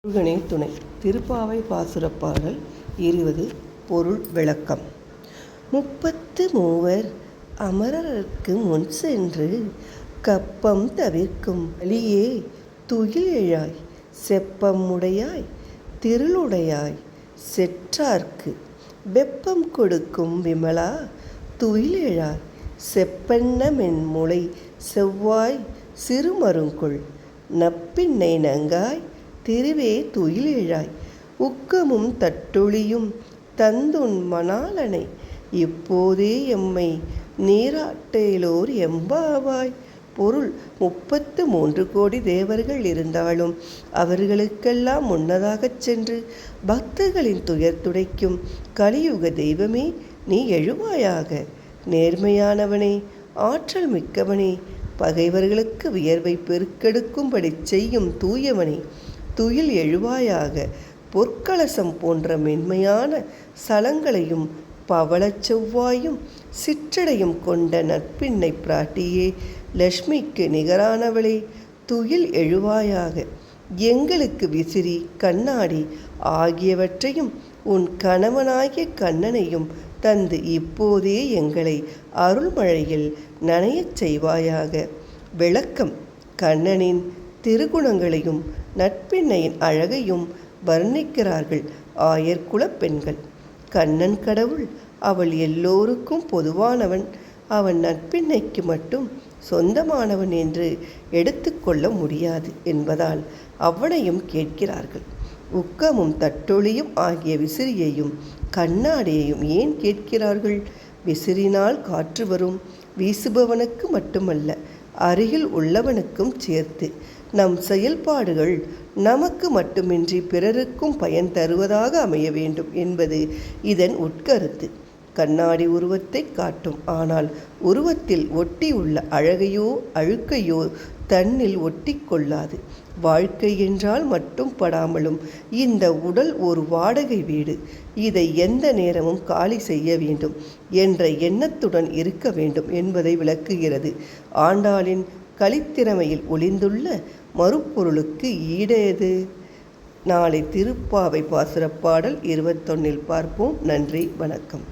முருகனே துணை. திருப்பாவை பாசுரப் பாடல் 20. பொருள் விளக்கம். 33 அமரர்க்கு முன் சென்று கப்பம் தவிர்க்கும் வழியே துயில் எழாய் செப்பம் உடையாய் திருளுடையாய் செற்றார்க்கு வெப்பம் கொடுக்கும் விமலா துயில் எழாய் செப்பென்ன மென்முளை செவ்வாய் சிறுமருங்கொள் நப்பின்னை நங்காய் திருவே துயில் எழாய் உக்கமும் தட்டொழியும் தந்துன் மணாளனை இப்போதே எம்மை நீராட்டேலோர் எம்பாவாய். பொருள்: 33 கோடி தேவர்கள் இருந்தாலும் அவர்களுக்கெல்லாம் முன்னதாகச் சென்று பக்தர்களின் துயர் துடைக்கும் கலியுக தெய்வமே, நீ எழுவாயாக. நேர்மையானவனே, ஆற்றல் மிக்கவனே, பகைவர்களுக்கு வியர்வை பெருக்கெடுக்கும்படி செய்யும் தூயவனே, துயில் எழுவாயாக. பொற்கலசம் போன்ற மென்மையான சலங்களையும் பவளச் செவ்வாயும் சிற்றடையும் கொண்ட நற்பின்னை பிராட்டியே, லட்சுமிக்கு நிகரானவளே, துயில் எழுவாயாக. எங்களுக்கு விசிறி கண்ணாடி ஆகியவற்றையும் உன் கணவனாகிய கண்ணனையும் தந்து இப்போதே எங்களை அருள்மழையில் நனையச் செய்வாயாக. விளக்கம். கண்ணனின் திருகுணங்களையும் நற்பின்னையின் அழகையும் வர்ணிக்கிறார்கள் ஆயர்குலப் பெண்கள். கண்ணன் கடவுள், அவள் எல்லோருக்கும் பொதுவானவன், அவன் நற்பின்னைக்கு மட்டும் சொந்தமானவன் என்று எடுத்துக்கொள்ள முடியாது என்பதால் அவனையும் கேட்கிறார்கள். உக்கமும் தட்டொழியும் ஆகிய விசிறியையும் கண்ணாடியையும் ஏன் கேட்கிறார்கள்? விசிறினால் காற்று வரும், வீசுபவனுக்கு மட்டுமல்ல, அருகில் உள்ளவனுக்கும் சேர்த்து. நம் செயல்பாடுகள் நமக்கு மட்டுமின்றி பிறருக்கும் பயன் தருவதாக அமைய வேண்டும் என்பது இதன் உட்கருத்து. கண்ணாடி உருவத்தை காட்டும், ஆனால் உருவத்தில் ஒட்டியுள்ள அழகையோ அழுக்கையோ தன்னில் ஒட்டி கொள்ளாது. வாழ்க்கை என்றால் மட்டும் படாமலும் இந்த உடல் ஒரு வாடகை வீடு, இதை எந்த நேரமும் காலி செய்ய வேண்டும் என்ற எண்ணத்துடன் இருக்க வேண்டும் என்பதை விளக்குகிறது. ஆண்டாளின் கலித்திறமையில் ஒளிந்துள்ள மறுபொருளுக்கு ஈடேது? நாளை திருப்பாவை பாசுரப் பாடல் 21 பார்ப்போம். நன்றி, வணக்கம்.